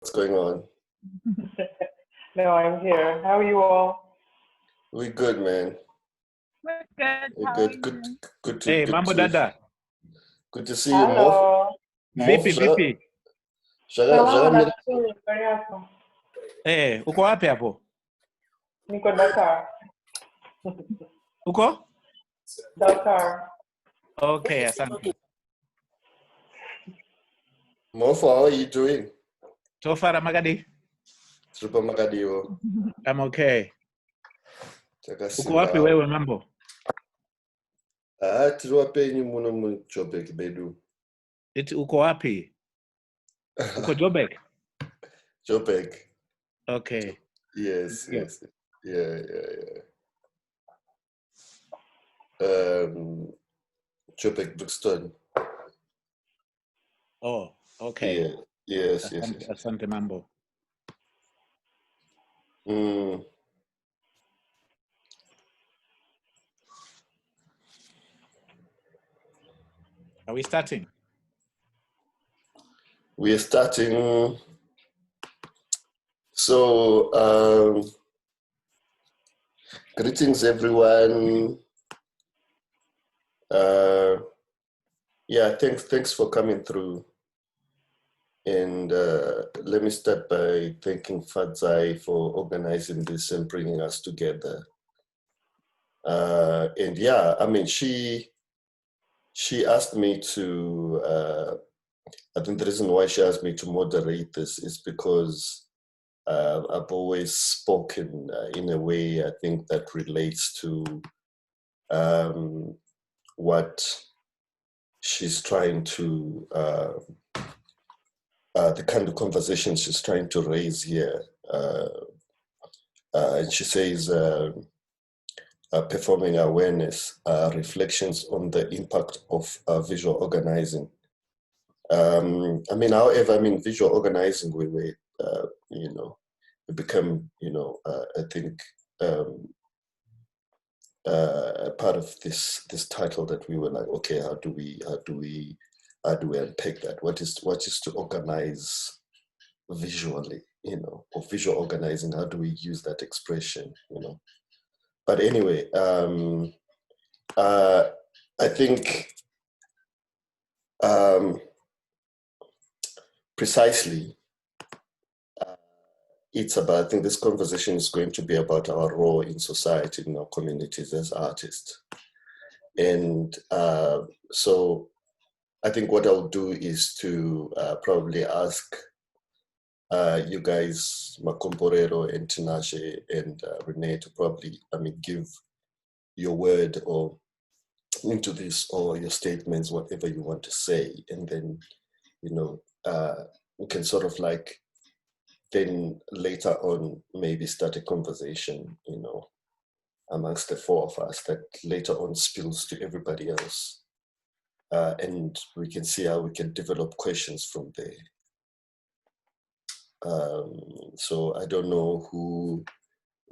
What's going on? No, I'm here. How are you all? We good, man. We're good. We How are good. you? Good Hey, Mambo Dada. good to see you, Mof. Hello. Vipi, vipi? Salama na shukuru. Habari yako? Uko wapi hapo? Niko Dakar. Uko? Dakar. Okay, asante. Mof, how are you doing? So far, Magadi? Super Magadio. I'm okay. Takasi Uko wapi wow. wewe Mambo? Tiriwa penyu muno mu Joburg bedu. Uko wapi? Uko Joburg? Joburg. Okay. Yes. Yeah. Yeah. Joburg Brixton. Oh, okay. Yeah. Yes. Asante Mambo. Are we starting? We are starting. So, greetings, everyone. Yeah, thanks for coming through. And let me start by thanking Fadzai for organizing this and bringing us together. And yeah, I mean, she asked me to. I think the reason why she asked me to moderate this is because I've always spoken in a way I think that relates to what she's trying to, the kind of conversation she's trying to raise here. And she says, performing awareness, reflections on the impact of visual organizing. I mean, however, visual organizing, we become, I think, part of this title that we were like, okay, how do we unpack that? What is to organize visually, or visual organizing? How do we use that expression, But anyway, I think precisely. It's about, I think this conversation is going to be about our role in society, in our communities as artists. And so I think what I'll do is to probably ask you guys, Makomborero and Tinashe and Renee, to probably, give your word or into this, or your statements, whatever you want to say. And then, we can sort of like, then later on, maybe start a conversation, amongst the four of us that later on spills to everybody else. And we can see how we can develop questions from there. So I don't know who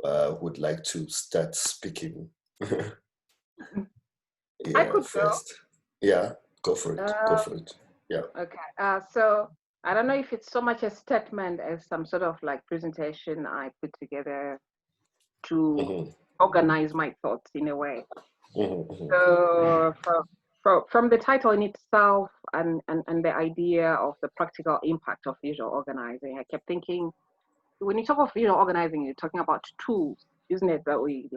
would like to start speaking. I could first. Yeah, go for it. Yeah. Okay. So I don't know if it's so much a statement as some sort of like presentation I put together to organize my thoughts in a way. So from the title in itself and the idea of the practical impact of visual organizing, I kept thinking, when you talk of visual organizing, you're talking about tools, isn't it, that we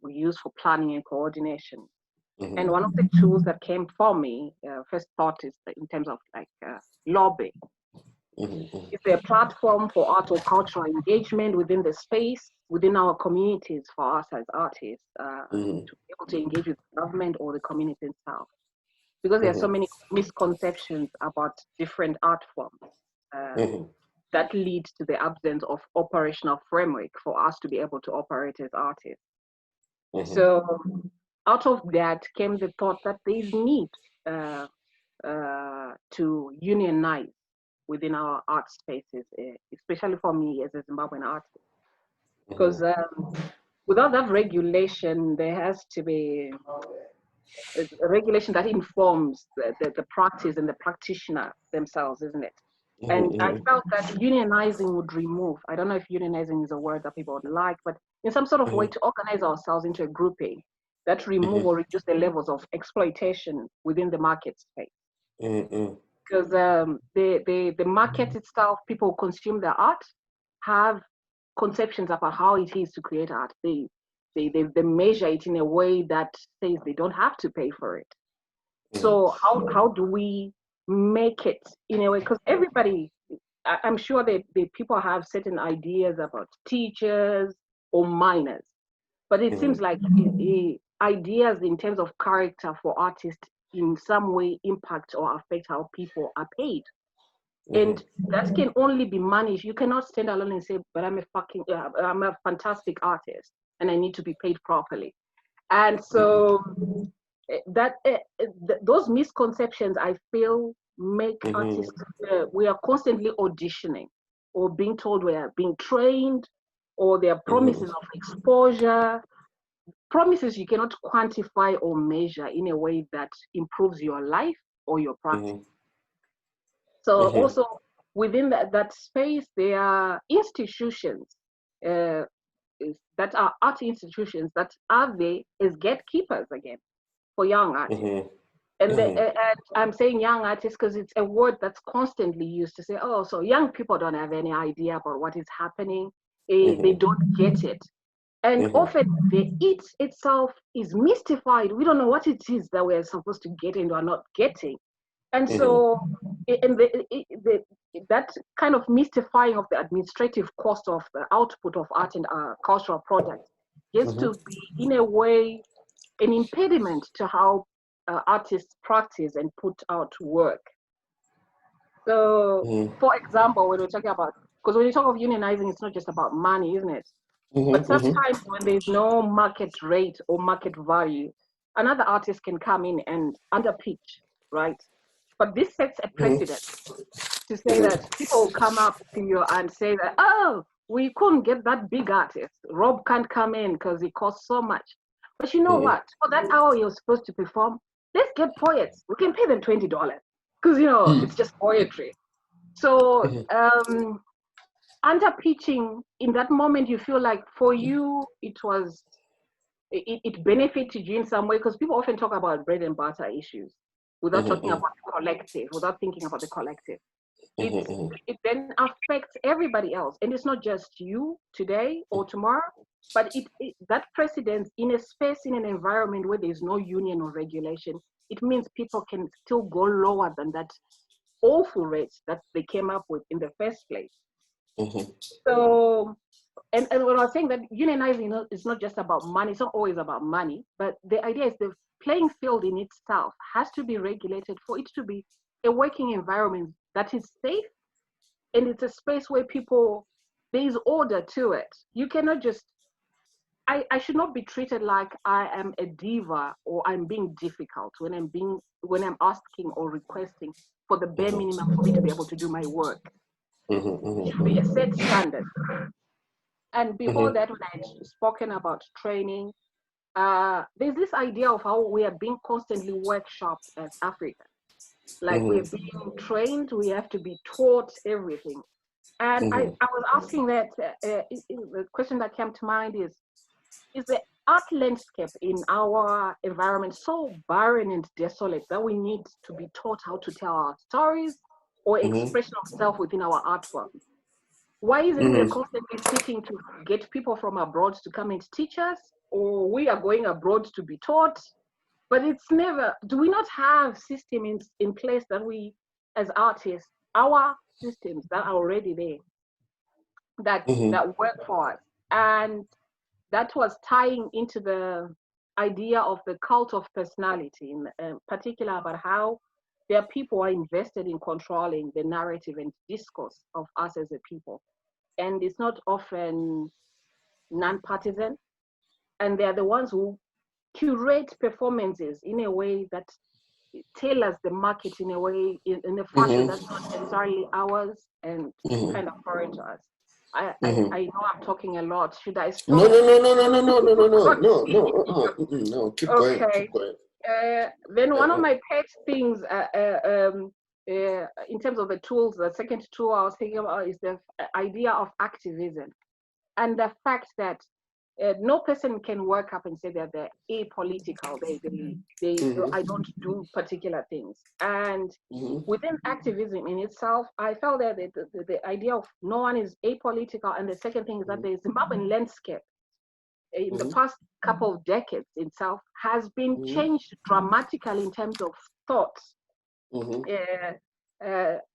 use for planning and coordination. And one of the tools that came for me, first thought, is in terms of like lobbying. Is there a platform for art or cultural engagement within the space, within our communities, for us as artists, to be able to engage with government or the community itself? Because there are so many misconceptions about different art forms that lead to the absence of operational framework for us to be able to operate as artists. So out of that came the thought that there is need to unionize within our art spaces, especially for me as a Zimbabwean artist. Because without that regulation, there has to be a regulation that informs the practice and the practitioner themselves, isn't it? And I felt that unionizing would remove, I don't know if unionizing is a word that people would like, but in some sort of way to organize ourselves into a grouping that remove or reduce the levels of exploitation within the market space. Because the market itself, people who consume the art have conceptions about how it is to create art. They measure it in a way that says they don't have to pay for it. So how do we make it in a way? Because everybody, I'm sure that the people have certain ideas about teachers or minors, but it seems like ideas in terms of character for artists in some way impact or affect how people are paid. And that can only be managed. You cannot stand alone and say, but I'm a fantastic artist and I need to be paid properly. And so those misconceptions, I feel, make artists, we are constantly auditioning or being told we are being trained, or there are promises of exposure, promises you cannot quantify or measure in a way that improves your life or your practice. So also within that space, there are institutions that are art institutions that are there as gatekeepers again for young artists. And I'm saying young artists because it's a word that's constantly used to say, oh, so young people don't have any idea about what is happening. They don't get it. And often the it itself is mystified. We don't know what it is that we're supposed to get and are not getting. And so that kind of mystifying of the administrative cost of the output of art and cultural products gets to be, in a way, an impediment to how artists practice and put out work. So, for example, when we're talking about, because when you talk of unionizing, it's not just about money, isn't it? But sometimes when there's no market rate or market value, another artist can come in and underpitch, right? But this sets a precedent to say that people will come up to you and say that, oh, we couldn't get that big artist. Rob can't come in because it costs so much. But you know what? For that hour you're supposed to perform, let's get poets. We can pay them $20 because, you know, it's just poetry. So underpitching, in that moment, you feel like for you, it benefited you in some way, because people often talk about bread and butter issues without talking about the collective, without thinking about the collective. It then affects everybody else. And it's not just you today or tomorrow, but that precedence in a space, in an environment where there's no union or regulation, it means people can still go lower than that awful rates that they came up with in the first place. So, and when I was saying that unionizing is not just about money, it's not always about money, but the idea is the playing field in itself has to be regulated for it to be a working environment that is safe, and it's a space where there is order to it. You cannot just, I should not be treated like I am a diva or I'm being difficult when I'm asking or requesting for the bare minimum for me to be able to do my work. It should be a set standard. And before that, when I had spoken about training, there's this idea of how we are being constantly workshopped as Africans. Like we're being trained, we have to be taught everything. And I was asking that, the question that came to mind is the art landscape in our environment so barren and desolate that we need to be taught how to tell our stories or expression of self within our art form? Why is it we're constantly seeking to get people from abroad to come and teach us, or we are going abroad to be taught? But it's never, do we not have systems in place that we, as artists, our systems that are already there, that work for us? And that was tying into the idea of the cult of personality, in particular about how there are people who are invested in controlling the narrative and discourse of us as a people. And it's not often non-partisan. And they're the ones who curate performances in a way that tailors the market in a way, in a fashion that's not necessarily ours and kind of foreign to us. I know I'm talking a lot. Should I stop? No. Keep going. Then one of my pet things in terms of the tools, the second tool I was thinking about is the idea of activism, and the fact that no person can work up and say that they're apolitical. I don't do particular things. And within activism in itself, I felt that the idea of no one is apolitical. And the second thing is that the Zimbabwean landscape in the past couple of decades itself has been changed dramatically in terms of thoughts,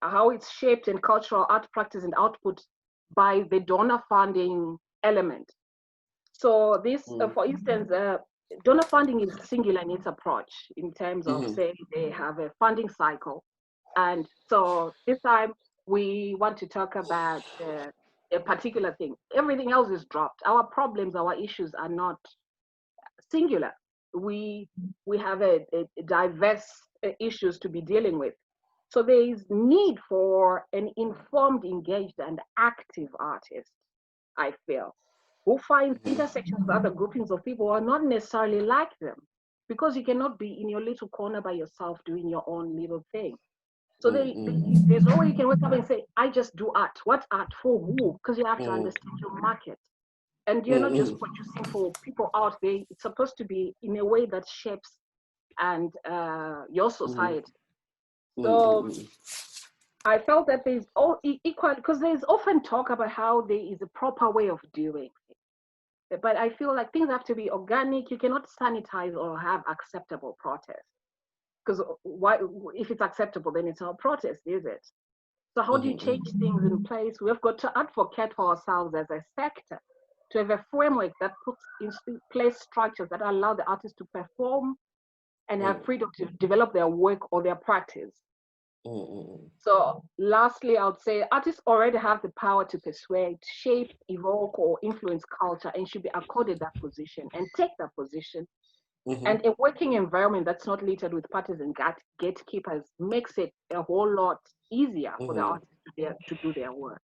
how it's shaped in cultural art practice and output by the donor funding element. So this, for instance, donor funding is singular in its approach in terms of, say, they have a funding cycle. And so this time we want to talk about a particular thing. Everything else is dropped. Our problems, our issues are not singular. We have a diverse issues to be dealing with. So there is need for an informed, engaged, and active artist, I feel, who finds intersections with other groupings of people who are not necessarily like them, because you cannot be in your little corner by yourself doing your own little thing. So there's no way you can wake up and say, I just do art. What art for who? Because you have to understand your market. And you're not just producing for people out there. It's supposed to be in a way that shapes and your society. So I felt that there's all equal, because there's often talk about how there is a proper way of doing it. But I feel like things have to be organic. You cannot sanitize or have acceptable protest. Because if it's acceptable, then it's not protest, is it? So how do you change things in place? We've got to advocate for ourselves as a sector, to have a framework that puts in place structures that allow the artists to perform and have freedom to develop their work or their practice. So lastly, I would say artists already have the power to persuade, shape, evoke, or influence culture, and should be accorded that position and take that position. And a working environment that's not littered with parties and gatekeepers makes it a whole lot easier for the artists to do their work.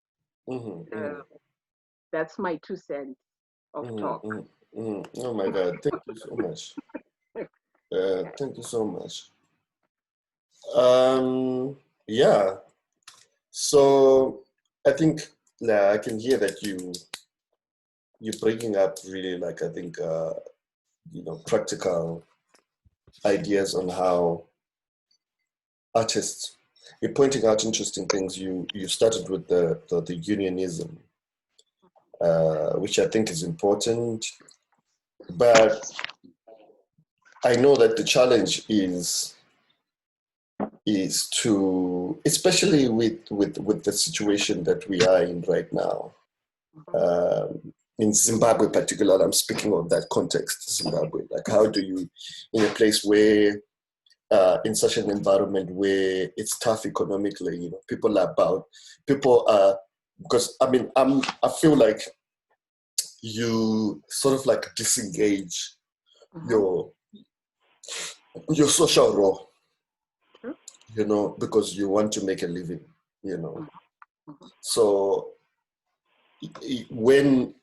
That's my 2 cents of talk. Oh my God, thank you so much. Thank you so much. Yeah, so I think I can hear that you're bringing up really, like, I think practical ideas on how artists, you're pointing out interesting things. You started with the unionism, which I think is important, but I know that the challenge is to, especially with the situation that we are in right now, in Zimbabwe particularly, I'm speaking of that context, Zimbabwe. Like, how do you, in a place where, in such an environment where it's tough economically, people are, because I mean, I feel like you sort of like disengage your social role, because you want to make a living, So when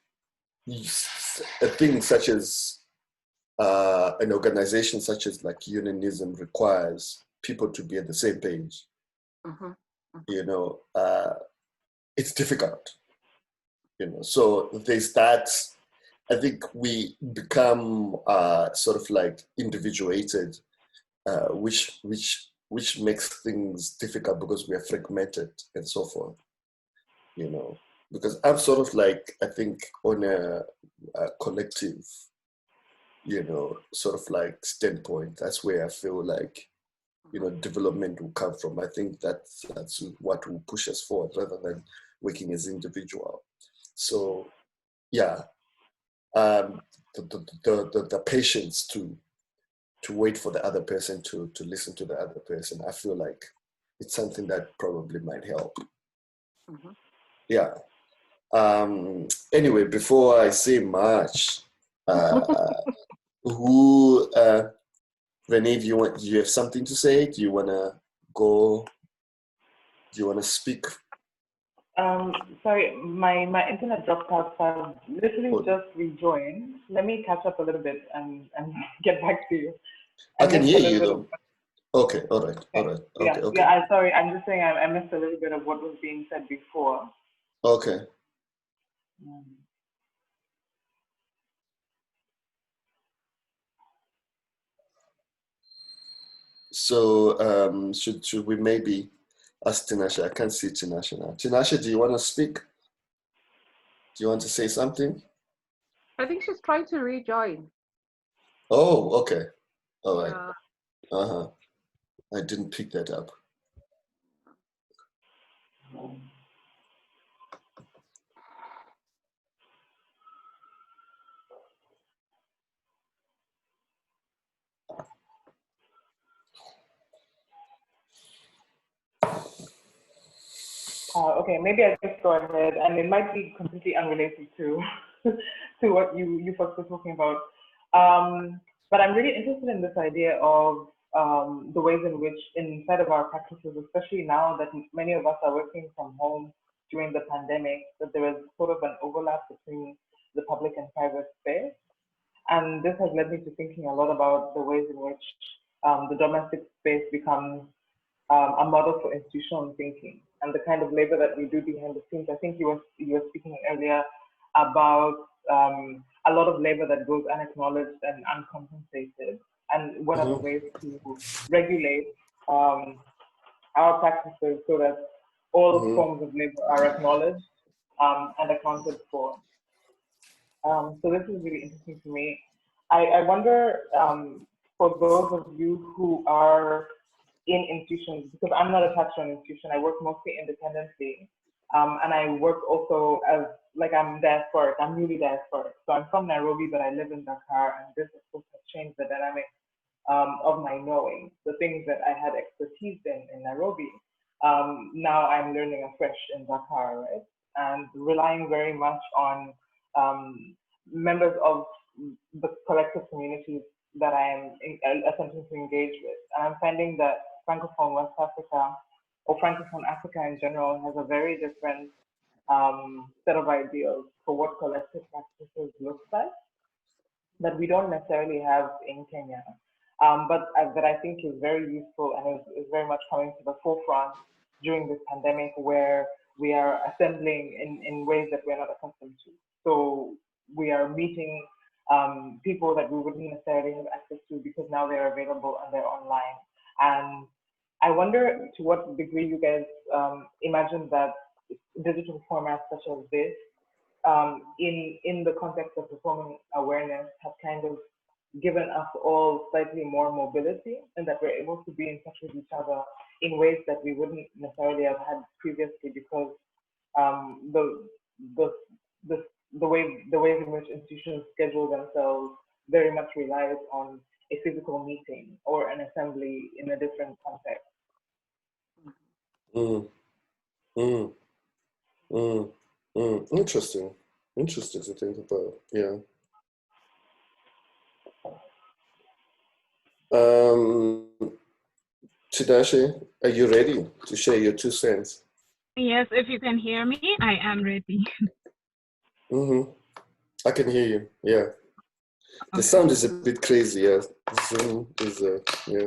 a thing such as an organization such as like unionism requires people to be at the same page, it's difficult, So there's that. I think we become sort of like individuated, which makes things difficult because we are fragmented and so forth, because I'm sort of like, I think on a collective, sort of like standpoint, that's where I feel like, development will come from. I think that's what will push us forward rather than working as individual. So yeah, the patience to wait for the other person to listen to the other person, I feel like it's something that probably might help. Yeah. Anyway, before I say much, Renee, do you have something to say? Do you want to go? Do you want to speak? Sorry, my internet dropped out, so I've literally just rejoined. Let me catch up a little bit and get back to you. I can hear you though. Okay, all right, all right. Yeah, Okay, okay, yeah. I'm sorry. I'm just saying I missed a little bit of what was being said before. okay. Mm. So should we maybe ask Tinashe? I can't see Tinashe now. Tinashe, do you want to speak? Do you want to say something? I think she's trying to rejoin. Oh, okay. All right. Yeah. Uh-huh. I didn't pick that up. Okay, maybe I just go ahead, and it might be completely unrelated to to what you folks were talking about. But I'm really interested in this idea of the ways in which, inside of our practices, especially now that many of us are working from home during the pandemic, that there is sort of an overlap between the public and private space. And this has led me to thinking a lot about the ways in which the domestic space becomes a model for institutional thinking and the kind of labor that we do behind the scenes. I think you were speaking earlier about a lot of labor that goes unacknowledged and uncompensated, and what are the ways to regulate our practices so that all forms of labor are acknowledged and accounted for. So this is really interesting to me. I wonder, for those of you who are in institutions, because I'm not attached to an institution, I work mostly independently. And I work also as, like, I'm diasporic, I'm really diasporic. So I'm from Nairobi, but I live in Dakar, and this, of course, has changed the dynamic of my knowing. The things that I had expertise in Nairobi, now I'm learning afresh in Dakar, right? And relying very much on members of the collective communities that I am attempting to engage with. And I'm finding that Francophone West Africa, or Francophone Africa in general, has a very different set of ideals for what collective practices look like that we don't necessarily have in Kenya, but that I think is very useful and is very much coming to the forefront during this pandemic, where we are assembling in ways that we're not accustomed to. So we are meeting people that we wouldn't necessarily have access to because now they're available and they're online. And I wonder to what degree you guys imagine that digital formats such as this in the context of performing awareness have kind of given us all slightly more mobility, and that we're able to be in touch with each other in ways that we wouldn't necessarily have had previously, because the the the the ways in which institutions schedule themselves very much relies on a physical meeting or an assembly in a different context. Mm, mm, Interesting. Interesting to think about. Yeah. Tinashe, are you ready to share your 2 cents? Yes, if you can hear me, I am ready. I can hear you. Yeah. The Okay. sound is a bit crazy. Yeah. Zoom is yeah.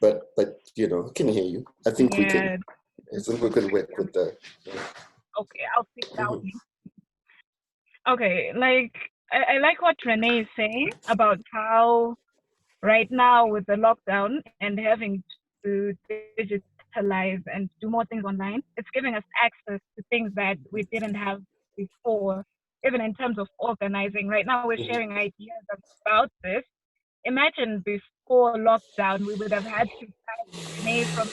But you know, I can hear you. I think we can. I think we can work with that. Yeah. Okay, I'll speak loudly. Okay, like I like what Renee is saying about how right now with the lockdown and having to digitalize and do more things online, it's giving us access to things that we didn't have before, even in terms of organizing. Right now we're sharing ideas about this. Imagine before lockdown, we would have had to fly Renee from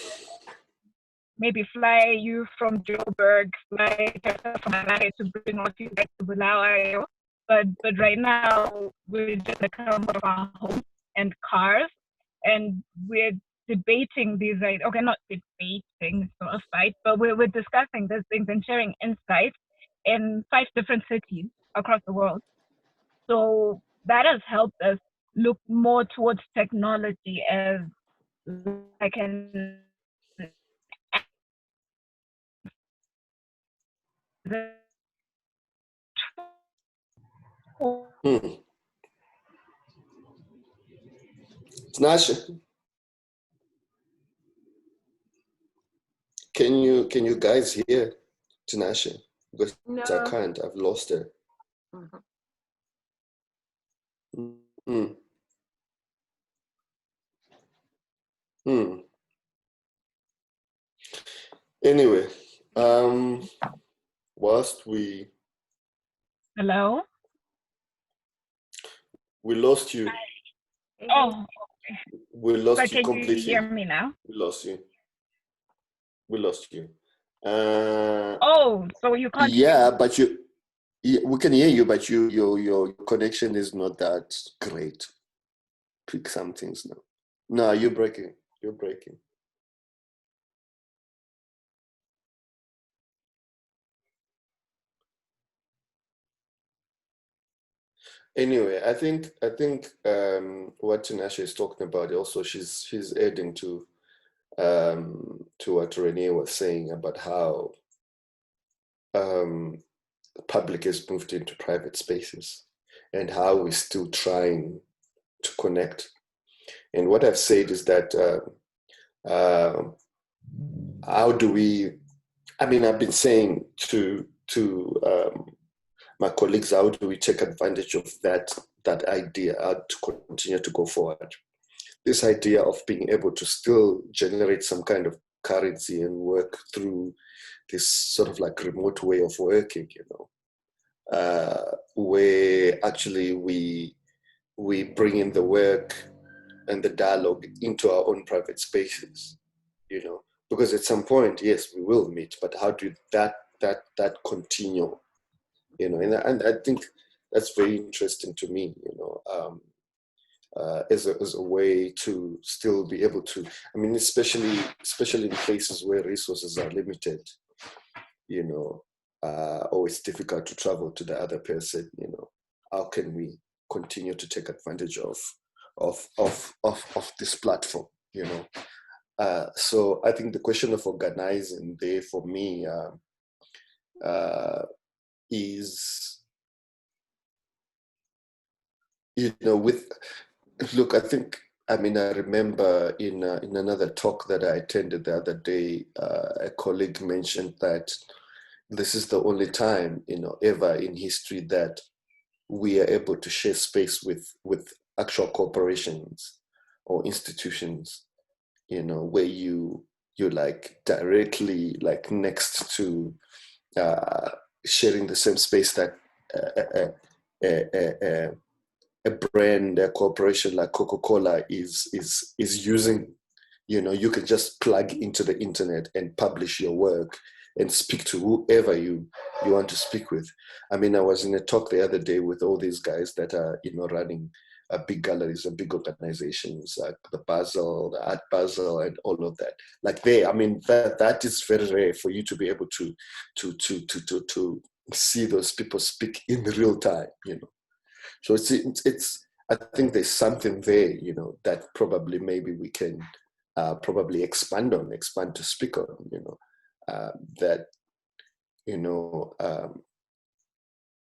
maybe fly you from Joburg, fly from Malaya to bring all of you guys to Bulawayo. But right now we're just gonna come out of our homes and cars, and we're debating these, like, okay, not debating, it's not a fight, but we're discussing these things and sharing insights in 5 different cities across the world. So that has helped us look more towards technology as like an Tinashe, Can you guys hear Tinashe? Because No. I can't. I've lost her. Mm. Mm. Anyway, whilst we Hello? lost you. Oh, We lost but you can you completely. hear me now? We lost you. We lost you. Oh, so you can't hear Yeah, me? but we can hear you, but your connection is not that great. Pick some things now. No, you're breaking. You're breaking. Anyway, I think what Tinashe is talking about also, she's adding to what Renee was saying about how public has moved into private spaces and how we're still trying to connect. And what I've said is that how do we? I mean, I've been saying to my colleagues, how do we take advantage of that idea, how to continue to go forward? This idea of being able to still generate some kind of currency and work through this sort of like remote way of working, where actually we bring in the work and the dialogue into our own private spaces, because at some point, yes, we will meet, but how do that continue, and I think that's very interesting to me, as a way to still be able to, I mean, especially in places where resources are limited, or it's difficult to travel to the other person, how can we continue to take advantage of this platform, so I think the question of organizing there for me is, look, I remember in another talk that I attended the other day, a colleague mentioned that this is the only time, ever in history that we are able to share space with actual corporations or institutions, where you're like directly like next to sharing the same space that a brand, a corporation like Coca-Cola is using. You can just plug into the internet and publish your work and speak to whoever you want to speak with. I mean, I was in a talk the other day with all these guys that are, running big galleries and big organizations like the Basel, the Art Basel, and all of that. Like that is very rare for you to be able to see those people speak in real time, So it's I think there's something there, that probably maybe we can probably expand to speak on, that,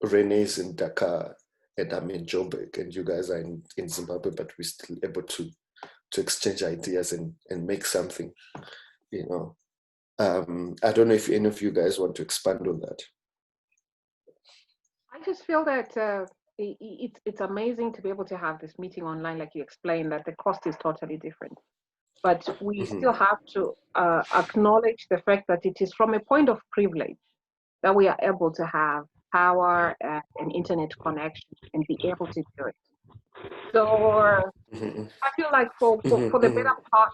Renee's in Dakar and I'm in Joburg and you guys are in Zimbabwe, but we're still able to exchange ideas and make something, I don't know if any of you guys want to expand on that. I just feel that it's amazing to be able to have this meeting online, like you explained, that the cost is totally different. But we still have to acknowledge the fact that it is from a point of privilege that we are able to have power and internet connection and be able to do it. So I feel like for the better part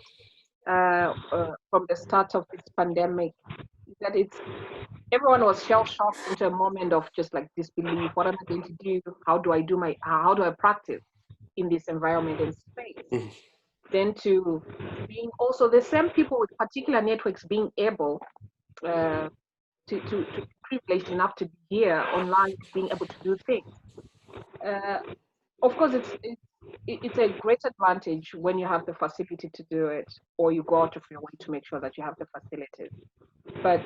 from the start of this pandemic, that everyone was shell-shocked into a moment of just like disbelief. What am I going to do? How do I practice in this environment and space? Then to being also the same people with particular networks being able to privileged enough to be here online, being able to do things. Of course, it's a great advantage when you have the facility to do it, or you go out of your way to make sure that you have the facilities. But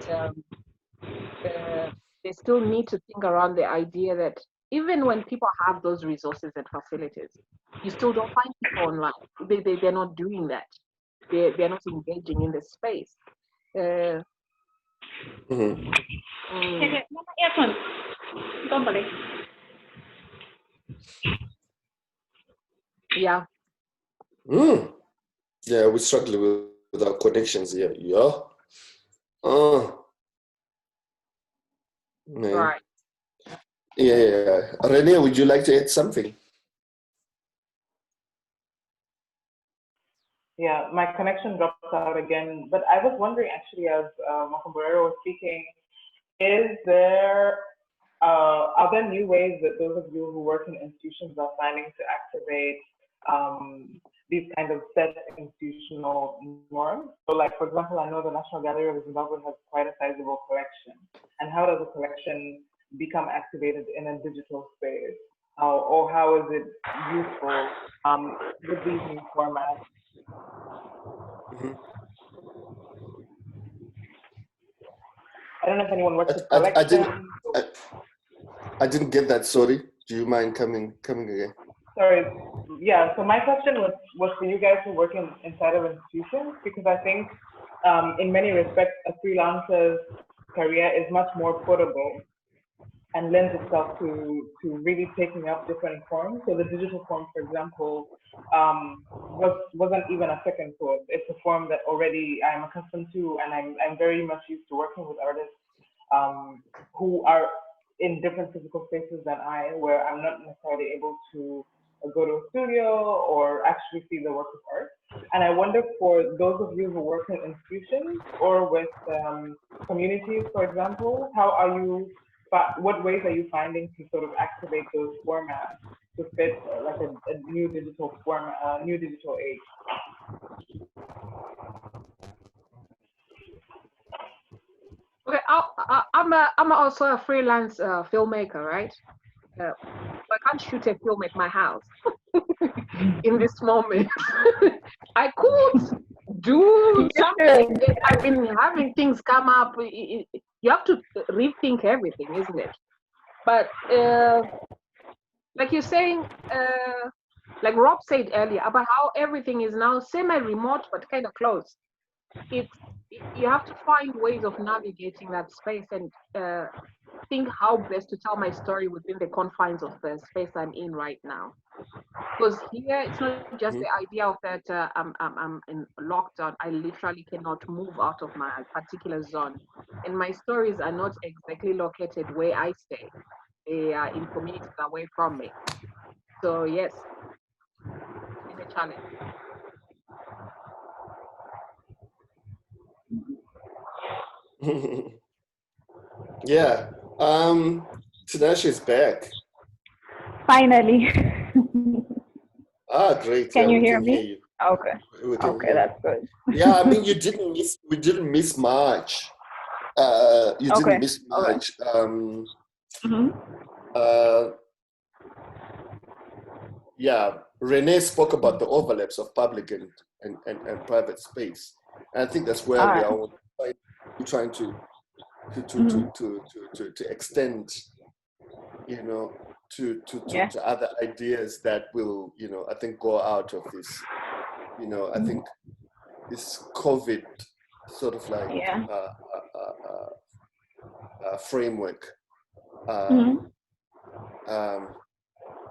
they still need to think around the idea that even when people have those resources and facilities, you still don't find people online. They're not doing that. They're not engaging in the space. Mm-hmm. Yeah. Yeah, we struggle with our connections here. Yeah. Man. Right. Yeah. Renee, would you like to add something? Yeah, my connection dropped out again. But I was wondering actually, as Makomborero was speaking, are there new ways that those of you who work in institutions are finding to activate these kind of set institutional norms? So, like for example, I know the National Gallery of Zimbabwe has quite a sizable collection, and how does a collection become activated in a digital space? Or how is it useful with these new formats? Mm-hmm. I don't know if anyone works with I collections. didn't get that. Sorry. Do you mind coming again? Sorry. Yeah. So my question was for you guys who work inside of institutions, because I think in many respects a freelancer's career is much more portable and lends itself to really taking up different forms. So the digital form, for example, wasn't even a second thought. It's a form that already I'm accustomed to, and I'm very much used to working with artists who are in different physical spaces than I, where I'm not necessarily able to go to a studio or actually see the work of art. And I wonder, for those of you who work in institutions or with communities, for example, what ways are you finding to sort of activate those formats to fit like a new digital format, new digital age? Okay, I'm also a freelance filmmaker, right? I can't shoot a film at my house in this moment. I could do something. I've been having things come up. You have to rethink everything, isn't it? But like you're saying, like Rob said earlier, about how everything is now semi-remote but kind of close. You have to find ways of navigating that space and think how best to tell my story within the confines of the space I'm in right now. Because here it's not just the idea of that I'm in lockdown. I literally cannot move out of my particular zone, and my stories are not exactly located where I stay. They are in communities away from me. So yes, it's been a challenge. Yeah. Tinashe is back. Finally. Great. Can Yeah, you we hear can me? hear you. Okay. We can Okay, hear that's good. you. Yeah, I mean, we didn't miss much. You didn't Okay. miss Okay. much. Mm-hmm. Yeah, Renee spoke about the overlaps of public and private space. And I think that's where All we right. are trying to extend, you know, to other ideas that will, you know, I think go out of this, you know, I think this COVID sort of like framework.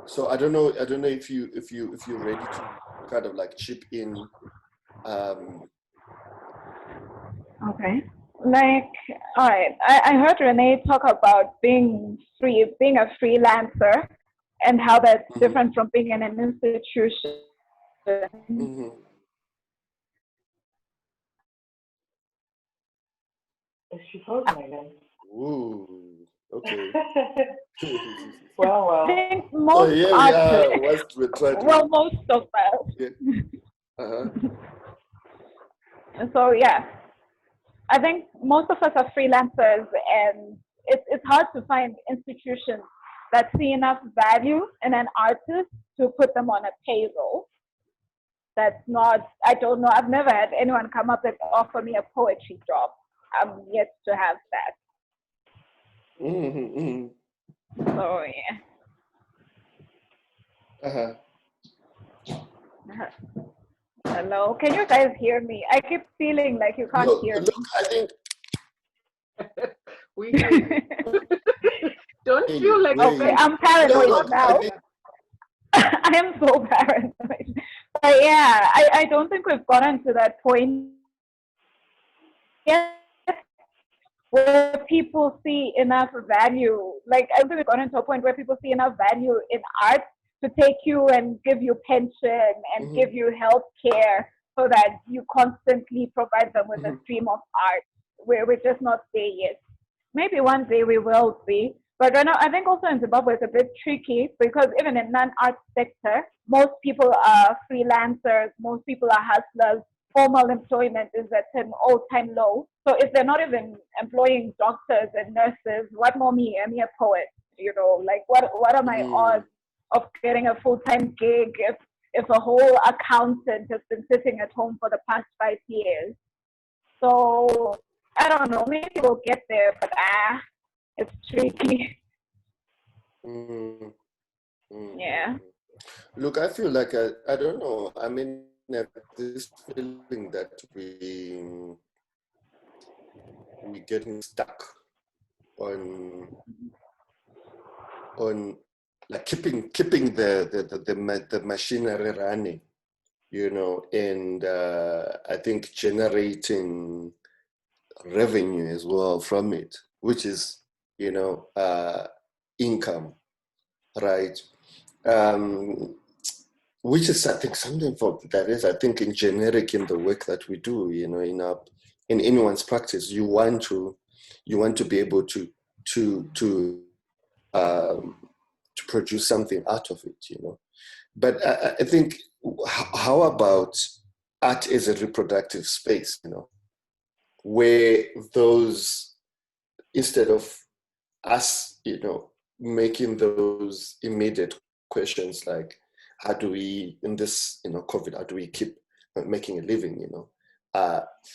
So I don't know if you're ready to kind of like chip in. Okay. Like, all right. I heard Renee talk about being a freelancer, and how that's different from being in an institution. Mm-hmm. She told me again. Ooh, okay. well. I think most so artists, we're trying to. well, most of us. Yeah. So yeah, I think most of us are freelancers, and it's hard to find institutions that see enough value in an artist to put them on a payroll. That's not, I don't know, I've never had anyone come up and offer me a poetry job. I'm yet to have that. Mm-hmm. So yeah. Hello, can you guys hear me? I keep feeling like you can't hear me. I think We do. Don't feel like Okay, I'm paranoid now. I am so paranoid. But yeah, I don't think we've gotten to that point yet where people see enough value. Like, I don't think we've gotten to a point where people see enough value in art to take you and give you pension and give you health care so that you constantly provide them with a stream of art. We're just not there yet. Maybe one day we will see. But right now, I think also in Zimbabwe it's a bit tricky because even in non-art sector, most people are freelancers, most people are hustlers. Formal employment is at an all-time low. So if they're not even employing doctors and nurses, what more me? I'm a poet, you know, like what are my odds of getting a full-time gig if a whole accountant has been sitting at home for the past 5 years? So I don't know, maybe we'll get there, but it's tricky. Yeah. Look, I feel like I don't know. I mean, I have this feeling that we're getting stuck on like keeping the machinery running, you know, and I think generating revenue as well from it, which is, you know, income, right? Which is, I think, something for that is, I think, in generic in the work that we do, you know, in anyone's practice, you want to be able to produce something out of it, you know. But I think, how about art as a reproductive space, you know, where those, instead of us, you know, making those immediate questions like, how do we, in this, you know, COVID, how do we keep making a living, you know,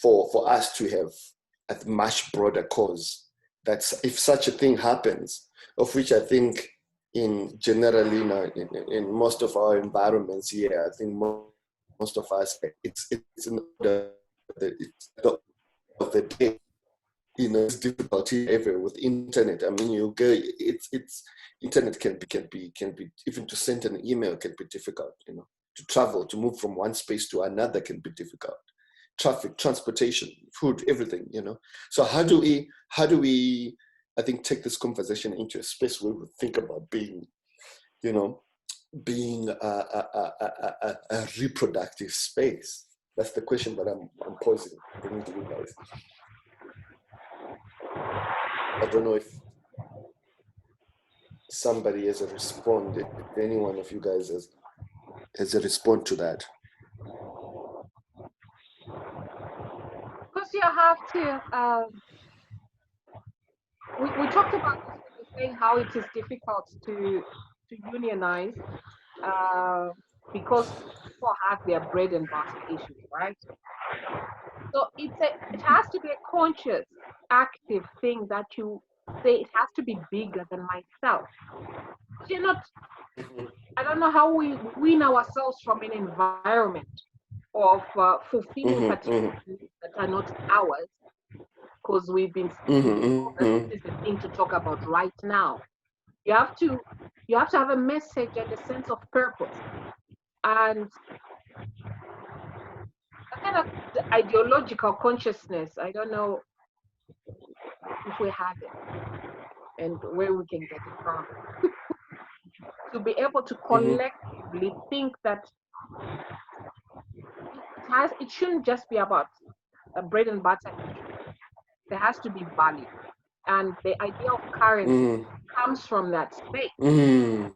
for us to have a much broader cause, that's, if such a thing happens, of which I think in generally, you know, in most of our environments here, I think most of us, it's in the of the day, you know, it's difficulty everywhere with internet. I mean, you go, it's internet can be even to send an email can be difficult, you know, to travel, to move from one space to another can be difficult. Traffic, transportation, food, everything, you know. So how do we, I think, take this conversation into a space where we think about being, you know, being a reproductive space? That's the question that I'm posing, bringing to you guys. I don't know if somebody has responded, if any one of you guys has a response to that. Because you have to, we talked about this when you're saying how it is difficult to unionize because people have their bread and butter issues, right? So it has to be a conscious, active thing that you say it has to be bigger than myself. You're not, I don't know how we wean ourselves from an environment of fulfilling particular needs that are not ours, because we've been this is the thing to talk about right now. You have to have a message and a sense of purpose, and a kind of the ideological consciousness. I don't know if we have it and where we can get it from. To be able to collectively think that it shouldn't just be about a bread and butter. There has to be value, and the idea of currency comes from that space. Because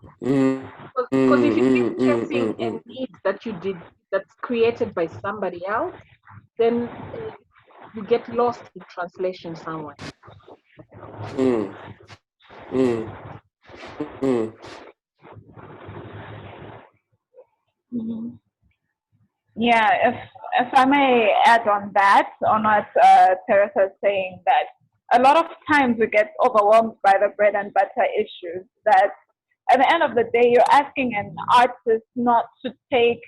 if you keep chasing a need that's created by somebody else, then you get lost in translation somewhere. Yeah, if I may add on that, on what Teresa is saying, that a lot of times we get overwhelmed by the bread and butter issues, that at the end of the day, you're asking an artist not to take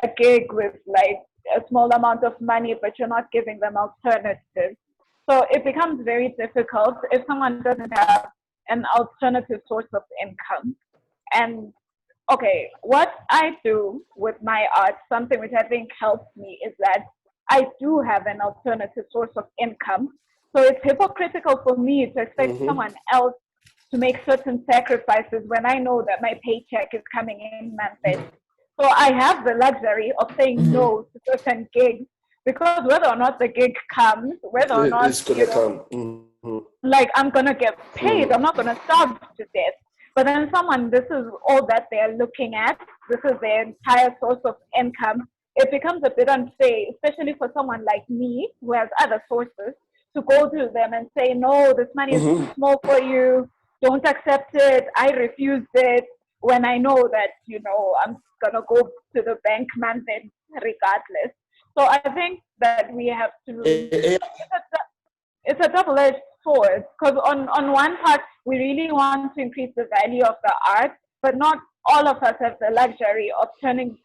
a gig with like a small amount of money, but you're not giving them alternatives. So it becomes very difficult if someone doesn't have an alternative source of income. And okay, what I do with my art, something which I think helps me, is that I do have an alternative source of income. So it's hypocritical for me to expect someone else to make certain sacrifices when I know that my paycheck is coming in month end. So I have the luxury of saying no to certain gigs, because whether or not the gig comes, whether or not, It's gonna come. like I'm gonna get paid, I'm not gonna starve to death. But then someone, this is all that they're looking at, this is their entire source of income. It becomes a bit unfair, especially for someone like me who has other sources, to go to them and say, no, this money is too small for you, don't accept it, I refused it, when I know that, I'm gonna go to the bank month end regardless. So I think that we have to, it's a double-edged sword, because on one part, we really want to increase the value of the art, but not all of us have the luxury of turning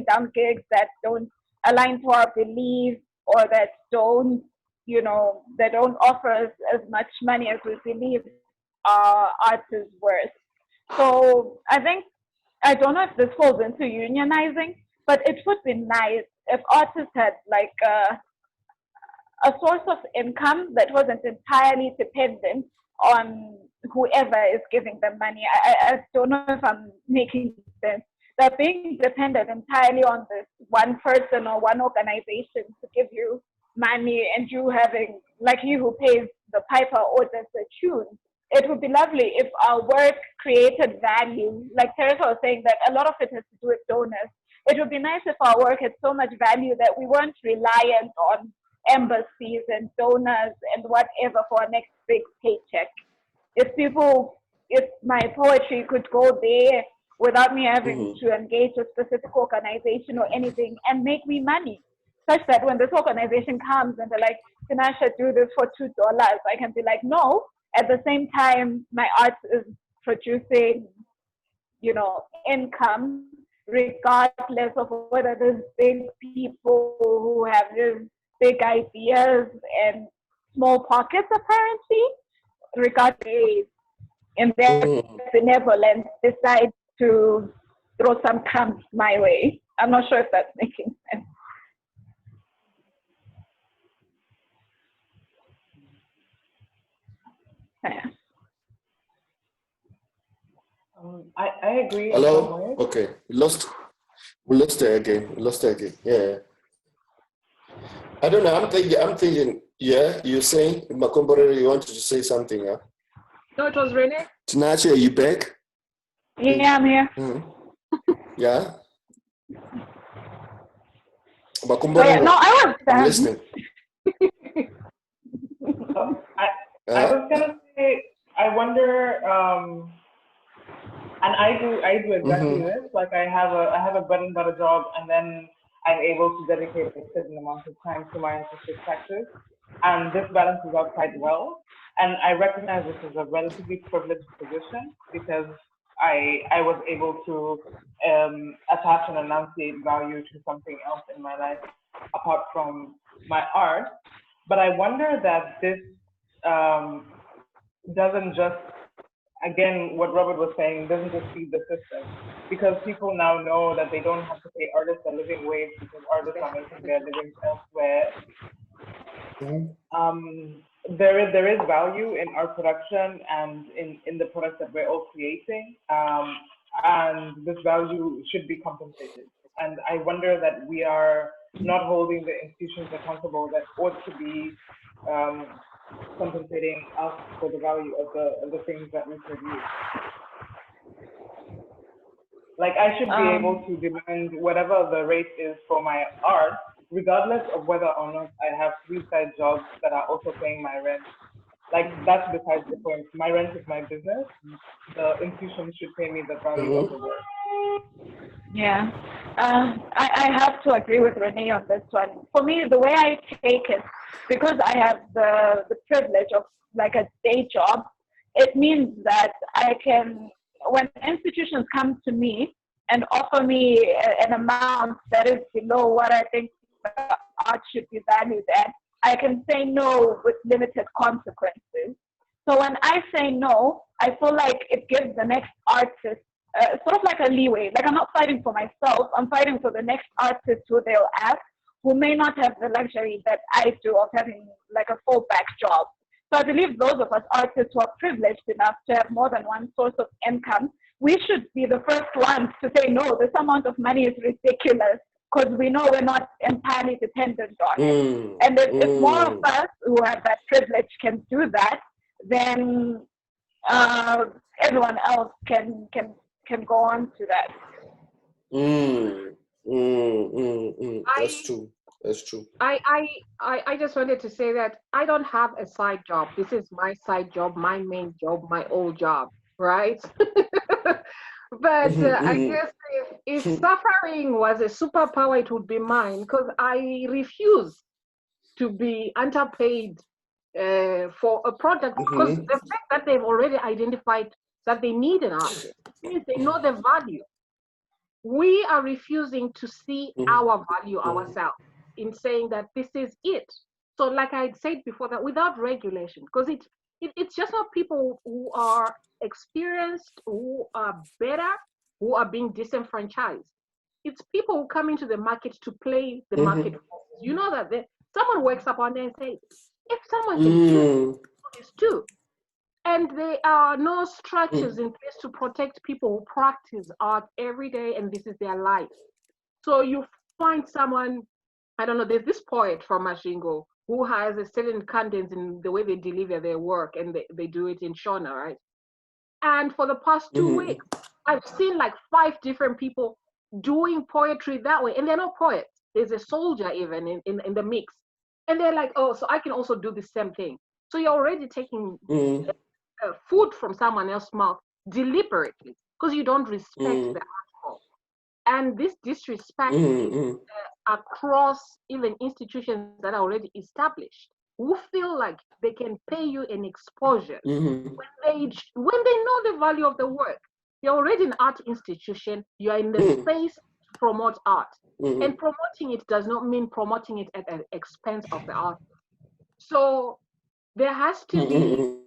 down gigs that don't align to our beliefs, or that don't, that don't offer us as much money as we believe our art is worth. So I don't know if this falls into unionizing, but it would be nice if artists had like a source of income that wasn't entirely dependent on whoever is giving them money. I don't know if I'm making sense. That being dependent entirely on this one person or one organization to give you money, and you having, like, you who pays the piper orders the tune. It would be lovely if our work created value. Like Teresa was saying, that a lot of it has to do with donors. It would be nice if our work had so much value that we weren't reliant on embassies and donors and whatever for our next big paycheck. If my poetry could go there without me having to engage a specific organization or anything and make me money, such that when this organization comes and they're like, Tinashe, do this for $2, I can be like, no. At the same time, my art is producing, income, regardless of whether there's big people who have these big ideas and small pockets, apparently, regardless, in their benevolence, decide to throw some crumbs my way. I'm not sure if that's making sense. Yeah. I agree. Hello? Okay. We lost her again. Yeah. I don't know. I'm thinking, yeah, you're saying, Makomborero, you wanted to say something, huh? No, it was Renee. Tinashe, are you back? Yeah, I'm here. Yeah? Makomborero, no, I was done. I'm listening. I was gonna say, I wonder, and I do exactly this. Like I have a bread and butter job, and then I'm able to dedicate a certain amount of time to my artistic practice, and this balances out quite well. And I recognize this as a relatively privileged position because I was able to attach and enunciate value to something else in my life apart from my art. But I wonder that this doesn't just, again, what Robert was saying, doesn't just feed the system, because people now know that they don't have to pay artists a living wage because artists are making their livings elsewhere. There is value in art production and in the products that we're all creating, and this value should be compensated. And I wonder that we are not holding the institutions accountable that ought to be compensating us for the value of the things that we produce. Like I should be able to demand whatever the rate is for my art, regardless of whether or not I have 3 side jobs that are also paying my rent. Like that's besides the point. My rent is my business. The institution should pay me the value of the work. Yeah, I have to agree with Renee on this one. For me, the way I take it, because I have the privilege of like a day job, it means that I can, when institutions come to me and offer me an amount that is below what I think the art should be valued at, I can say no with limited consequences. So when I say no, I feel like it gives the next artist sort of like a leeway. Like, I'm not fighting for myself, I'm fighting for the next artist who they'll ask, who may not have the luxury that I do of having like a fallback job. So I believe those of us artists who are privileged enough to have more than one source of income, we should be the first ones to say, no, this amount of money is ridiculous, because we know we're not entirely dependent on it. And if more of us who have that privilege can do that, then everyone else can go on to that. That's true. That's true. I just wanted to say that I don't have a side job. This is my side job, my main job, my old job, right? But I guess if suffering was a superpower, it would be mine, because I refuse to be underpaid for a product, because the fact that they've already identified that they need an artist means they know the value. We are refusing to see our value ourselves in saying that this is it. So like I said before, that without regulation, because it's just not people who are experienced, who are better, who are being disenfranchised. It's people who come into the market to play the market forces. You know that someone wakes up one day and says, if someone can do this too. And there are no structures in place to protect people who practice art every day and this is their life. So you find someone, I don't know, there's this poet from Mashingo who has a certain cadence in the way they deliver their work, and they do it in Shona, right? And for the past 2 weeks, I've seen like 5 different people doing poetry that way, and they're not poets. There's a soldier even in the mix. And they're like, oh, so I can also do the same thing. So you're already taking food from someone else's mouth deliberately, because you don't respect the art form. And this disrespect is across even institutions that are already established, who feel like they can pay you an exposure when they know the value of the work. You're already an art institution, you're in the space to promote art. And promoting it does not mean promoting it at the expense of the art. So there has to be,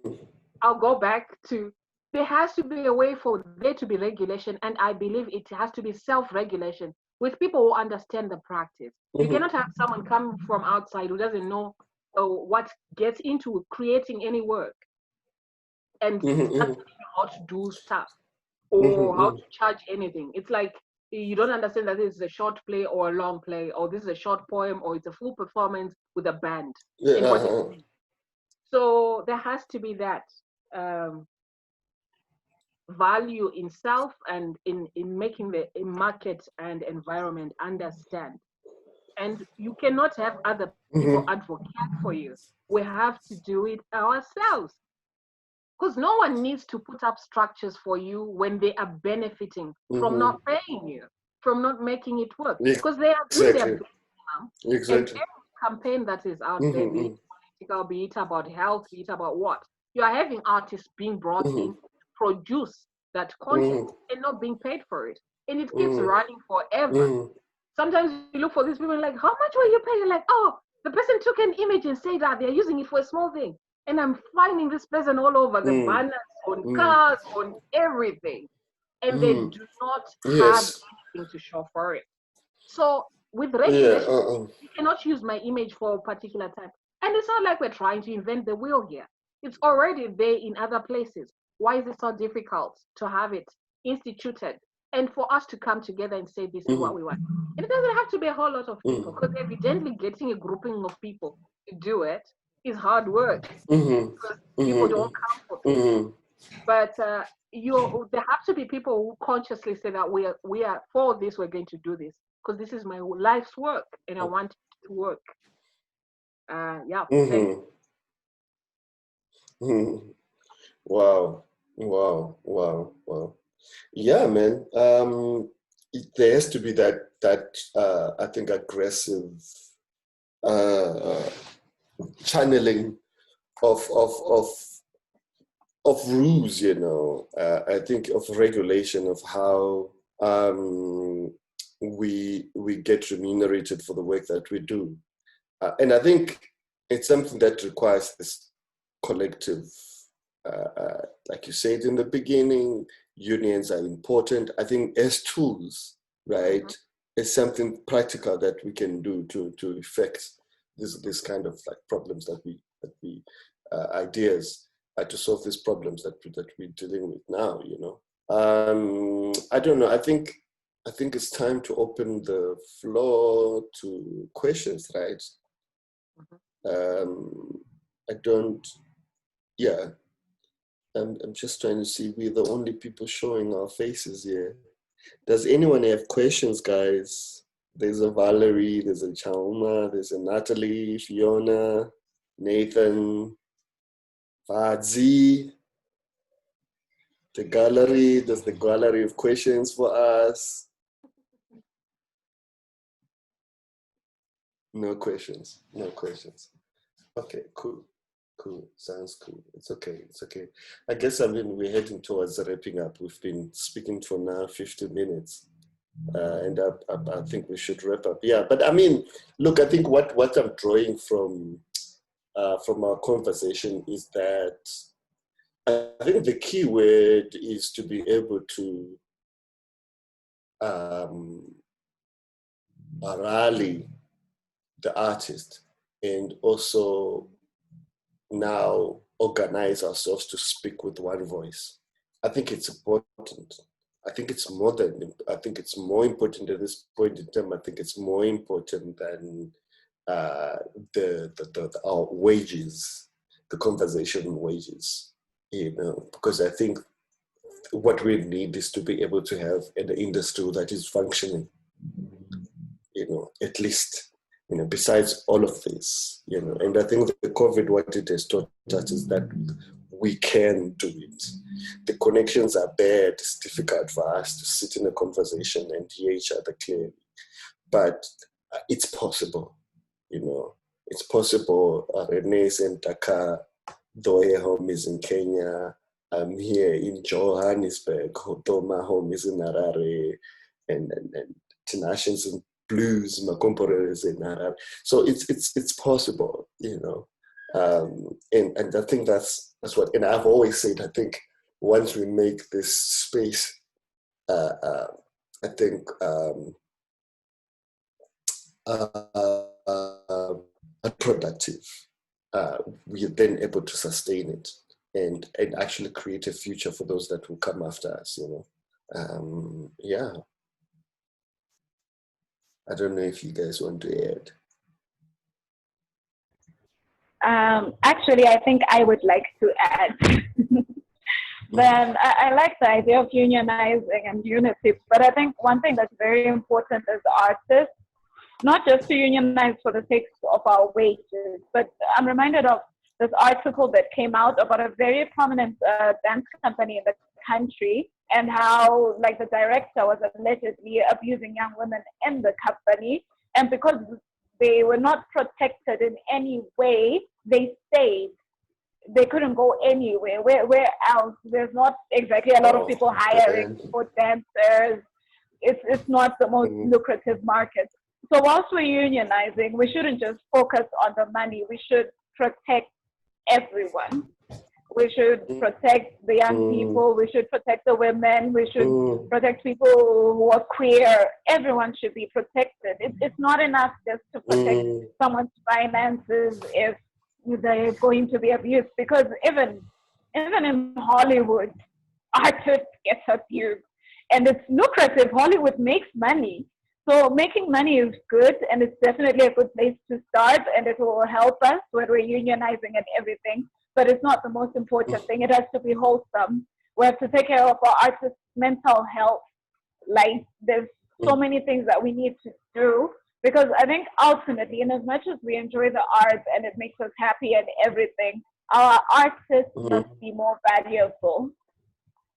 I'll go back to, there has to be a way for there to be regulation, and I believe it has to be self-regulation with people who understand the practice. You cannot have someone come from outside who doesn't know what gets into creating any work and start how to do stuff or how to charge anything. It's like you don't understand that this is a short play or a long play, or this is a short poem, or it's a full performance with a band. So there has to be that value in self and in making the market and environment understand. And you cannot have other people advocate for you. We have to do it ourselves. Because no one needs to put up structures for you when they are benefiting from not paying you, from not making it work. Because they are doing their best now. And every campaign that is out there, be it political, be it about health, be it about what, you are having artists being brought in to produce that content and not being paid for it. And it keeps running forever. Sometimes you look for these people like, how much were you paying? You're like, oh, the person took an image and said that they're using it for a small thing. And I'm finding this person all over the banners, on cars, on everything. And they do not have anything to show for it. So with regulation, you cannot use my image for a particular time. And it's not like we're trying to invent the wheel here. It's already there in other places. Why is it so difficult to have it instituted and for us to come together and say this is what we want? And it doesn't have to be a whole lot of people, because evidently getting a grouping of people to do it is hard work, because people don't come for things. But there have to be people who consciously say that we are for this, we're going to do this, because this is my life's work and I want it to work. Wow. Yeah, man. There has to be that I think aggressive channeling of rules, you know. I think of regulation of how we get remunerated for the work that we do, and I think it's something that requires this collective, like you said in the beginning, unions are important. I think as tools, right, it's something practical that we can do to effect this kind of like problems that we ideas to solve these problems that we're dealing with now. You know, I don't know. I think it's time to open the floor to questions, right? I don't. Yeah, I'm just trying to see. We're the only people showing our faces here. Does anyone have questions, guys? There's a Valerie, there's a Chauma, there's a Natalie, Fiona, Nathan, Fadzi. The gallery, there's the gallery of questions for us. No questions, no questions. Okay, cool. Cool, sounds cool. It's okay, it's okay. I guess, I mean, we're heading towards wrapping up. We've been speaking for now 50 minutes. And I think we should wrap up. Yeah, but I mean, look, I think what I'm drawing from our conversation is that I think the key word is to be able to rally the artist and also now organize ourselves to speak with one voice. I think it's important. I think it's more important at this point in time. I think it's more important than our wages, the conversation wages, you know, because I think what we need is to be able to have an industry that is functioning, you know, at least, you know, besides all of this, you know. And I think the COVID, what it has taught us is that we can do it. The connections are there. It's difficult for us to sit in a conversation and hear each other clearly, but it's possible, you know. It's possible. Renee and Dakar, though her home is in Kenya. I'm here in Johannesburg. Hotoma home is in Harare, and Tinashe's in Blues, Makomborero is in Harare. So it's possible, you know. And I think that's what, and I've always said, I think once we make this space, I think productive, we are then able to sustain it and actually create a future for those that will come after us, you know. Yeah. I don't know if you guys want to add. Actually, I think I would like to add. Then I like the idea of unionizing and unity, but I think one thing that's very important as artists, not just to unionize for the sake of our wages, but I'm reminded of this article that came out about a very prominent dance company in the country and how, like, the director was allegedly abusing young women in the company, and because they were not protected in any way, they stayed. They couldn't go anywhere. Where else? There's not exactly a lot of people hiring for dancers. It's not the most lucrative market. So whilst we're unionizing, we shouldn't just focus on the money. We should protect everyone. We should protect the young people. We should protect the women. We should protect people who are queer. Everyone should be protected. It's not enough just to protect someone's finances if they're going to be abused, because even in Hollywood, artists get abused, and it's lucrative. Hollywood makes money, so making money is good, and it's definitely a good place to start, and it will help us when we're unionizing and everything. But it's not the most important thing. It has to be wholesome. We have to take care of our artists' mental health. Like, there's so many things that we need to do. Because I think ultimately, in as much as we enjoy the art and it makes us happy and everything, our artists must be more valuable,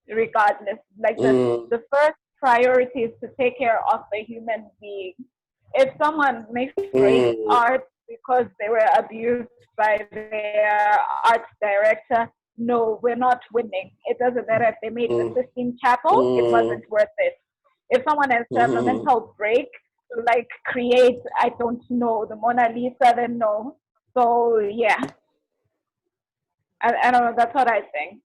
regardless. Like, the first priority is to take care of the human being. If someone makes great art because they were abused by their art director, no, we're not winning. It doesn't matter if they made the Sistine Chapel, it wasn't worth it. If someone has to have a mental break, like create, I don't know, the Mona Lisa, then no. So yeah, I don't know. That's what I think.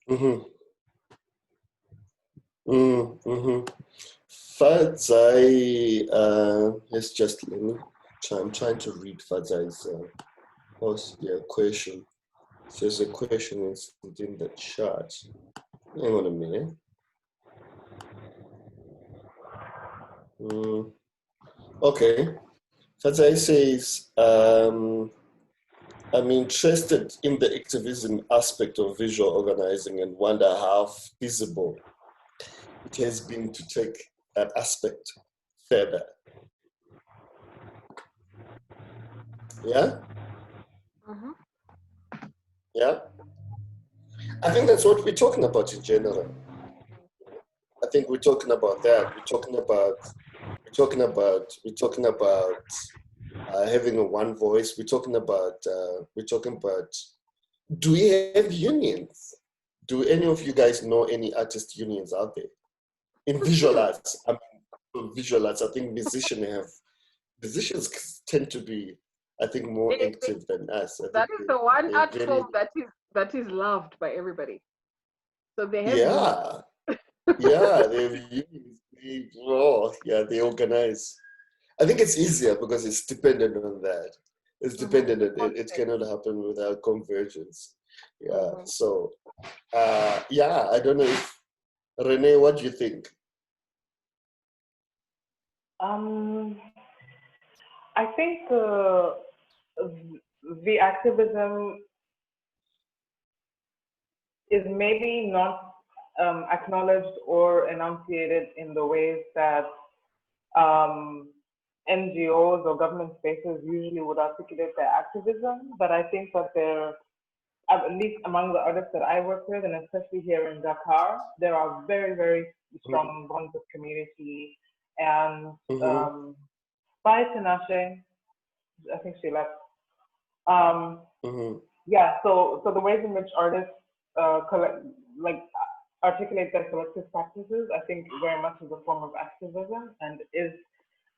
Fadzai, let's just let me try. I'm trying to read Fadzai's question. So there's a question within the chat. Hang on a minute. Okay. Fadzai says, I'm interested in the activism aspect of visual organizing and wonder how feasible it has been to take that aspect further. Yeah? Yeah? I think that's what we're talking about in general. I think we're talking about that. We're talking about having a one voice. We're talking about, do we have unions? Do any of you guys know any artist unions out there? In visual arts, I think musicians tend to be, I think, more active than us. That is the one art form that is loved by everybody. So they have they have unions. They organize. I think it's easier because it's dependent on that. It's dependent on it. It cannot happen without convergence. So I don't know if Renee, what do you think? I think the activism is maybe not acknowledged or enunciated in the ways that NGOs or government spaces usually would articulate their activism, but I think that there, at least among the artists that I work with, and especially here in Dakar, there are very, very strong bonds of community. And by Tinashe, I think she left. So the ways in which artists articulate their collective practices, I think very much is a form of activism and is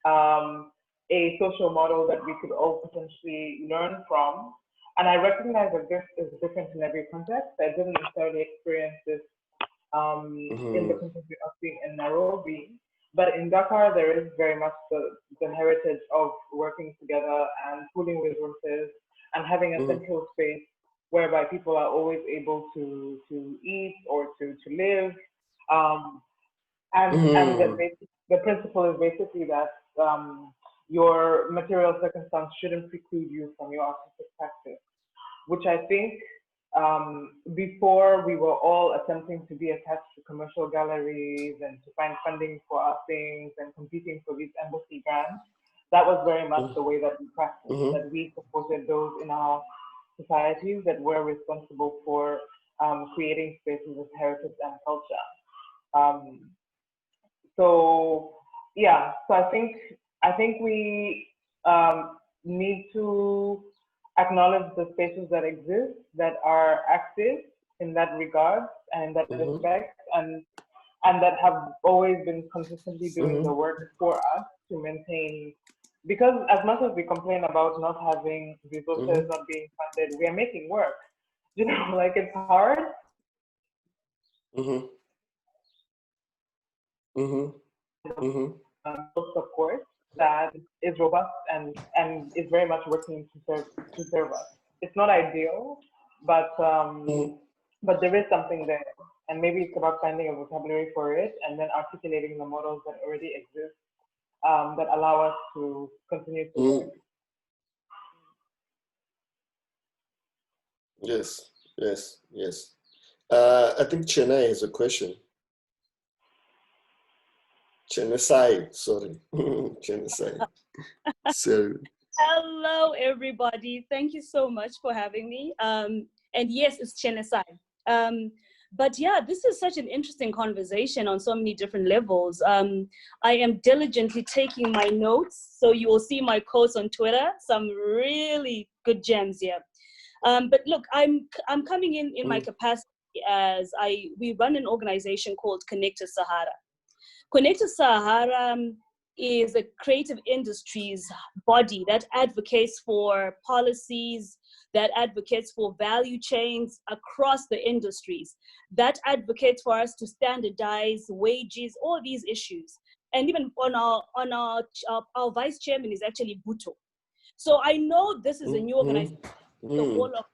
a social model that we could all potentially learn from. And I recognize that this is different in every context. I didn't necessarily experience this in the context of being in Nairobi, but in Dakar, there is very much the heritage of working together and pooling resources and having a central space whereby people are always able to eat or to live. The principle is basically that your material circumstance shouldn't preclude you from your artistic practice, which I think before we were all attempting to be attached to commercial galleries and to find funding for our things and competing for these embassy grants, that was very much the way that we practiced, that we supported those in our societies that were responsible for creating spaces of heritage and culture. So I think we need to acknowledge the spaces that exist that are active in that regard and in that respect, and that have always been consistently doing the work for us to maintain. Because as much as we complain about not having resources, not being funded, we are making work. It's hard. Support that is robust and is very much working to serve us. It's not ideal, but there is something there, and maybe it's about finding a vocabulary for it and then articulating the models that already exist that allow us to continue to work. Yes. I think Chennai has a question. Chennai, sorry. Chennai. So. Hello, everybody. Thank you so much for having me. And yes, it's Chennai. But yeah, this is such an interesting conversation on so many different levels. I am diligently taking my notes, so you will see my quotes on Twitter. Some really good gems here. But look, I'm coming in my capacity as we run an organization called Connected Sahara. Connected Sahara is a creative industries body that advocates for policies, that advocates for value chains across the industries, that advocates for us to standardize wages, all these issues. And even on our vice chairman is actually Buto. So I know this is a new organization, the whole of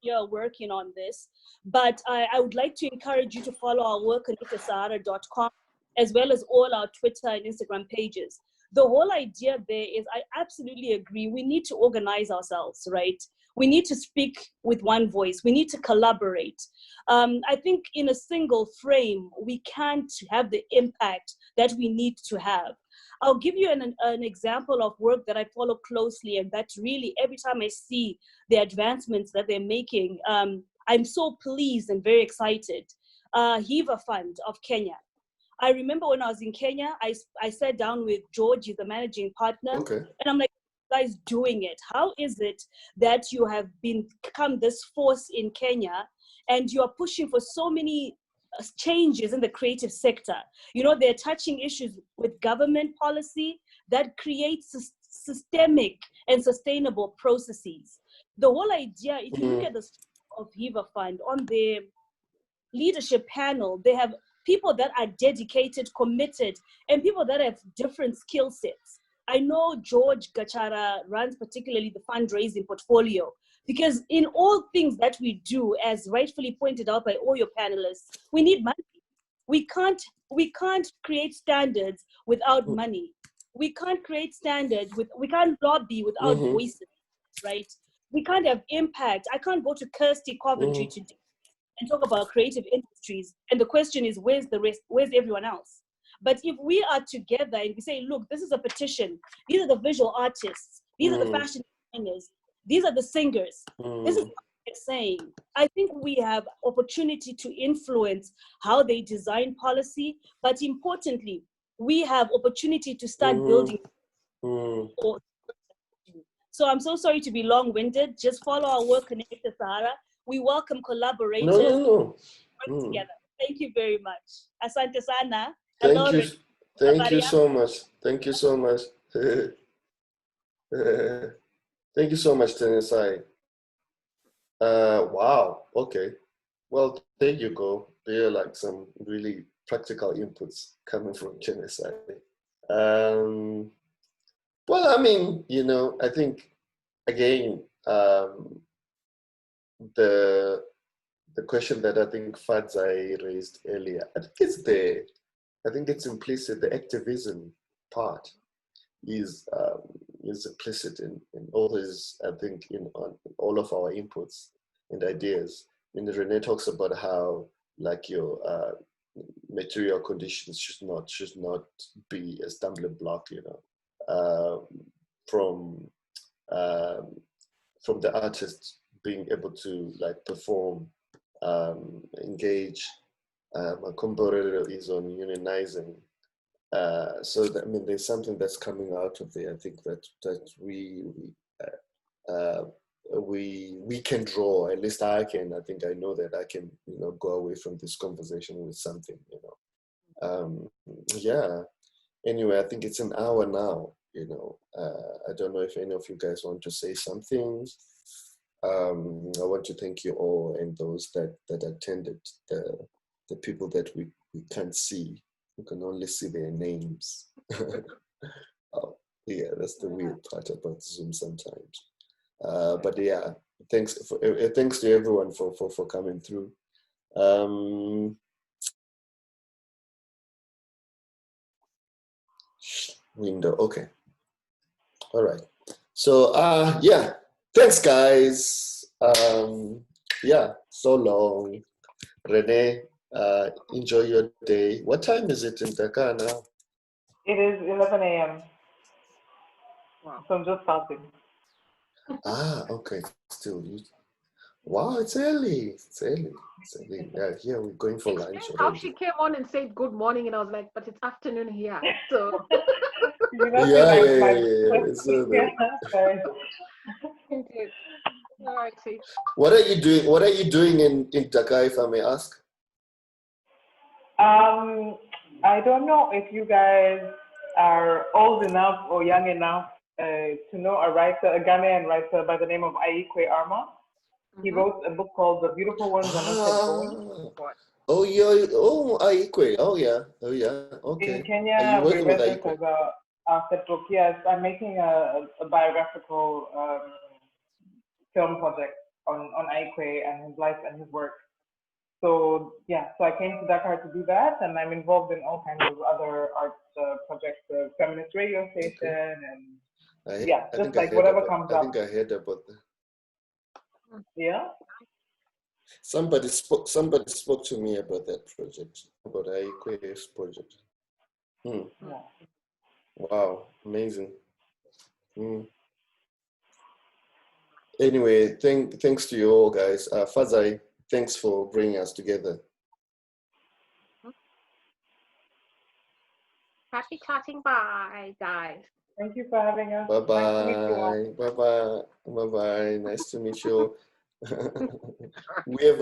year working on this, but I would like to encourage you to follow our work on connectedsahara.com, as well as all our Twitter and Instagram pages. The whole idea there is, I absolutely agree, we need to organize ourselves, right? We need to speak with one voice. We need to collaborate. I think in a single frame, we can't have the impact that we need to have. I'll give you an example of work that I follow closely, and that really, every time I see the advancements that they're making, I'm so pleased and very excited. Hiva Fund of Kenya. I remember when I was in Kenya, I sat down with George, the managing partner, and I'm like, guys doing it? How is it that you have become this force in Kenya and you are pushing for so many changes in the creative sector? You know, they're touching issues with government policy that creates systemic and sustainable processes. The whole idea, if you look at the of Hiva Fund, on the leadership panel, they have people that are dedicated, committed, and people that have different skill sets. I know George Gachara runs particularly the fundraising portfolio, because in all things that we do, as rightfully pointed out by all your panelists, we need money. We can't create standards without money. We can't create standards we can't lobby without voices, right? We can't have impact. I can't go to Kirsty Coventry today and talk about creative industries, and the question is, where's the rest? Where's everyone else? But if we are together and we say, look, this is a petition, these are the visual artists, these are the fashion designers, these are the singers, this is what they're saying. I think we have opportunity to influence how they design policy, but importantly, we have opportunity to start building. So I'm so sorry to be long-winded. Just follow our work, Connect the Sahara. We welcome collaborators. No. Work together. Thank you very much. Asante sana. Thank you so much. Thank you so much. Thank you so much, Tinashe. Wow. Okay. Well, there you go. There are like some really practical inputs coming from Tinashe. Well, I mean, you know, I think again, the question that I think Fadzai raised earlier, I think it's there. I think it's implicit. The activism part is implicit in all this. I think in all of our inputs and ideas. And Renee talks about how like your material conditions should not be a stumbling block. You know, from the artist being able to like perform, engage. Makomborero is on unionizing. So that, I mean, there's something that's coming out of there. I think that we can draw. At least I can. I think I know that I can, you know, go away from this conversation with something. You know, yeah. Anyway, I think it's an hour now. You know, I don't know if any of you guys want to say something. I want to thank you all and those that attended, the people that we can't see. We can only see their names. Oh, yeah, that's the weird part about Zoom sometimes. But yeah, thanks to everyone for coming through. Window, okay. All right. So yeah, thanks guys. Yeah, so long. Renee, enjoy your day. What time is it in Dakar now? It is 11 a.m. Wow. So I'm just starting. Okay. Still, wow, it's early. It's early. Yeah, here we're going for lunch already. How she came on and said good morning, and I was like, but it's afternoon here. So You know, yeah. Sorry. All right, see. What are you doing? What are you doing in Dakar, if I may ask? I don't know if you guys are old enough or young enough to know a writer, a Ghanaian writer by the name of Aikwe Arma. He wrote a book called The Beautiful Ones Are Not Yet Born. Oh yeah, oh Aikwe, oh yeah, okay. In Kenya, Are you we working with read this Aikwe? as a book. Yes, I'm making a biographical film project on Aikwe and his life and his work. So yeah, so I came to Dakar to do that, and I'm involved in all kinds of other art projects, the feminist radio station, and yeah, just like whatever comes up. I think I heard about that. Yeah. Somebody spoke to me about that project, about Aikwe's project. Yeah. Wow, amazing. Anyway, thanks to you all, guys. Fazai, thanks for bringing us together. Happy chatting. Bye, guys. Thank you for having us. Bye-bye. Bye-bye. Bye-bye. Nice to meet you. We have